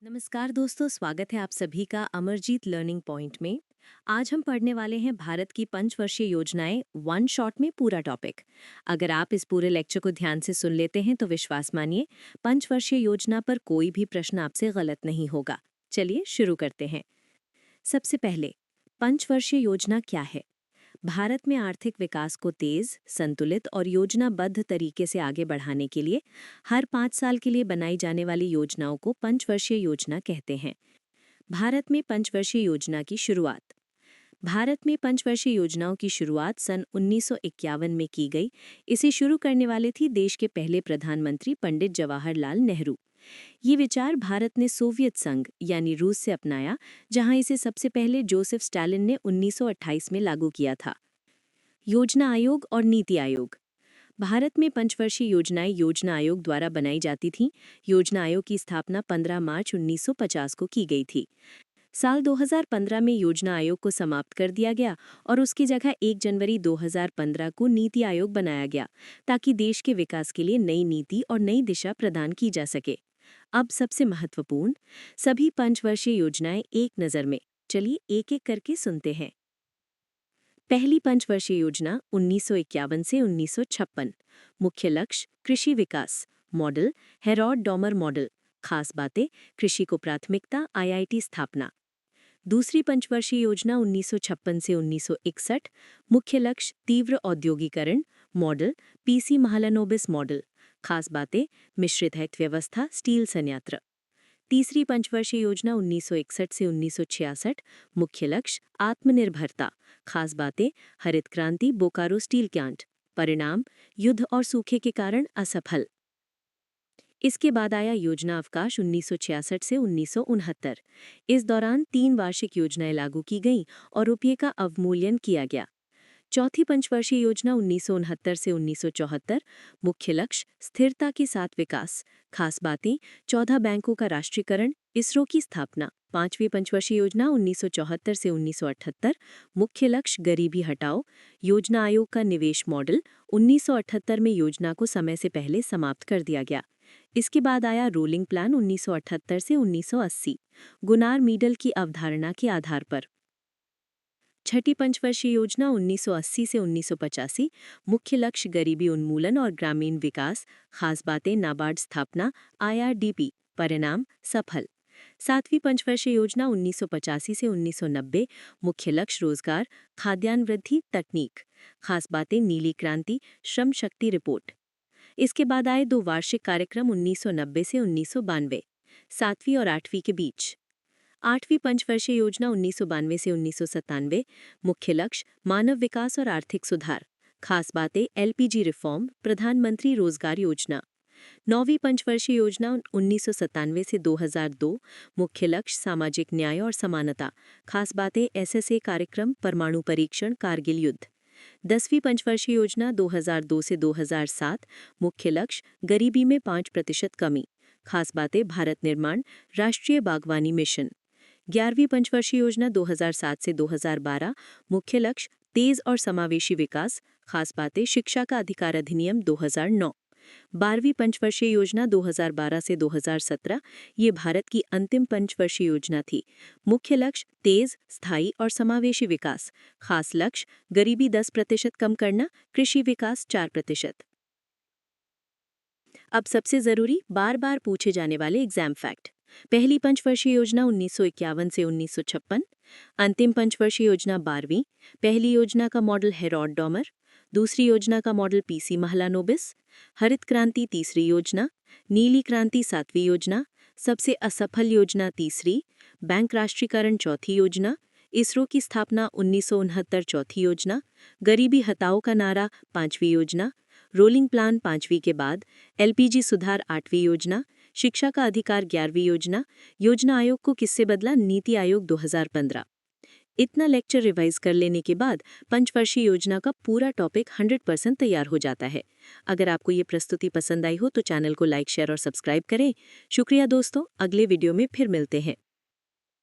नमस्कार दोस्तों, स्वागत है आप सभी का अमरजीत लर्निंग पॉइंट में। आज हम पढ़ने वाले हैं भारत की पंचवर्षीय योजनाएं वन शॉट में पूरा टॉपिक। अगर आप इस पूरे लेक्चर को ध्यान से सुन लेते हैं तो विश्वास मानिए, पंचवर्षीय योजना पर कोई भी प्रश्न आपसे गलत नहीं होगा। चलिए शुरू करते हैं। सबसे पहले, पंचवर्षीय योजना क्या है? भारत में आर्थिक विकास को तेज, संतुलित और योजनाबद्ध तरीके से आगे बढ़ाने के लिए हर 5 साल के लिए बनाई जाने वाली योजनाओं को पंचवर्षीय योजना कहते हैं। भारत में पंचवर्षीय योजना की शुरुआत। भारत में पंचवर्षीय योजनाओं की शुरुआत सन 1951 में की गई। इसे शुरू करने वाले थी देश के पहले प्रधानमंत्री पंडित जवाहरलाल नेहरू। ये विचार भारत ने सोवियत संघ यानी रूस से अपनाया, जहां इसे सबसे पहले जोसेफ स्टालिन ने 1928 में लागू किया था। योजना आयोग और नीति आयोग। भारत में पंचवर्षीय योजनाएं योजना आयोग द्वारा बनाई जाती थीं। योजना आयोग की स्थापना 15 मार्च 1950 को की गई थी। साल 2015 में योजना आयोग को समाप्त कर दिया गया और उसकी जगह 1 जनवरी 2015 को नीति आयोग बनाया गया, ताकि देश के विकास के लिए नई नीति और नई दिशा प्रदान की जा सके। अब सबसे महत्वपूर्ण, सभी पंचवर्षीय योजनाएं एक नज़र में। चलिए एक एक करके सुनते हैं। पहली पंचवर्षीय योजना 1951 से 1956। मुख्य लक्ष्य कृषि विकास। Model Harrod Domar model. खास बातें कृषि को प्राथमिकता, आईआईटी स्थापना। दूसरी पंचवर्षीय योजना 1956 से 1961। मुख्य लक्ष्य तीव्र औद्योगिकरण। Model PC Mahalanobis model. खास बातें मिश्रित अर्थव्यवस्था, स्टील संयंत्र। तीसरी पंचवर्षीय योजना 1961 से 1966। मुख्य लक्ष्य आत्मनिर्भरता। खास बातें हरित क्रांति, बोकारो स्टील प्लांट। परिणाम युद्ध और सूखे के कारण असफल। इसके बाद आया योजना अवकाश 1966 से 1969। इस दौरान 3 वार्षिक योजनाएं लागू की गईं और रुपये का अवमूल्यन किया गया। चौथी पंचवर्षीय योजना 1969 से 1974। मुख्य लक्ष्य स्थिरता के साथ विकास। खास बातें 14 बैंकों का राष्ट्रीयकरण, इसरो की स्थापना। पांचवी पंचवर्षीय योजना 1974 से 1978। मुख्य लक्ष्य गरीबी हटाओ। योजना आयोग का निवेश मॉडल। 1978 में योजना को समय से पहले समाप्त कर दिया गया। इसके बाद आया रोलिंग प्लान 1978 से 1980, गुनार मीडल की अवधारणा के आधार पर। छठी पंचवर्षीय योजना 1980 से 1985। मुख्य लक्ष्य गरीबी उन्मूलन और ग्रामीण विकास। खास बातें नाबार्ड स्थापना, आईआरडीपी। परिणाम सफल। सातवीं पंचवर्षीय योजना 1985 से 1990। मुख्य लक्ष्य रोजगार, खाद्यान्न वृद्धि, तकनीक। खास बातें नीली क्रांति, श्रम शक्ति रिपोर्ट। इसके बाद आए 2 वार्षिक कार्यक्रम 1990 से 1992, 7वीं और 8वीं के बीच। आठवीं पंचवर्षीय योजना 1992 से 1997। मुख्य लक्ष्य मानव विकास और आर्थिक सुधार। खास बातें एलपीजी रिफॉर्म, प्रधानमंत्री रोजगार योजना। नौवीं पंचवर्षीय योजना 1997 से 2002। मुख्य लक्ष्य सामाजिक न्याय और समानता। खास बातें एसएसए कार्यक्रम, परमाणु परीक्षण, कारगिल युद्ध। 10वीं पंचवर्षीय योजना 2002 से 2007। मुख्य लक्ष्य गरीबी में 5% कमी। खास बातें भारत निर्माण, राष्ट्रीय बागवानी मिशन। 11वीं पंचवर्षीय योजना 2007 से 2012। मुख्य लक्ष्य तेज और समावेशी विकास। खास बातें शिक्षा का अधिकार अधिनियम 2009। 12वीं पंचवर्षीय योजना 2012 से 2017। ये भारत की अंतिम पंचवर्षीय योजना थी। मुख्य लक्ष्य तेज, स्थायी और समावेशी विकास। खास लक्ष्य गरीबी 10% कम करना, कृषि विकास 4%। अब सबसे जरूरी, बार बार पूछे जाने वाले एग्जाम फैक्ट। पहली पंचवर्षीय योजना 1951 से 1956। अंतिम पंचवर्षीय योजना 12वीं। पहली योजना का मॉडल हेरोड डॉमर। दूसरी योजना का मॉडल पीसी महालानोबिस। हरित क्रांति तीसरी योजना। नीली क्रांति 7वीं योजना। सबसे असफल योजना तीसरी। बैंक राष्ट्रीयकरण चौथी योजना। इसरो की स्थापना 1969 चौथी योजना। गरीबी हटाओ का नारा 5वीं योजना। रोलिंग प्लान 5वीं के बाद। एलपीजी सुधार 8वीं योजना। शिक्षा का अधिकार 11वीं योजना। योजना आयोग को किससे बदला? नीति आयोग 2015। इतना लेक्चर रिवाइज कर लेने के बाद पंचवर्षीय योजना का पूरा टॉपिक 100% तैयार हो जाता है। अगर आपको ये प्रस्तुति पसंद आई हो तो चैनल को लाइक, शेयर और सब्सक्राइब करें। शुक्रिया दोस्तों, अगले वीडियो में फिर मिलते हैं।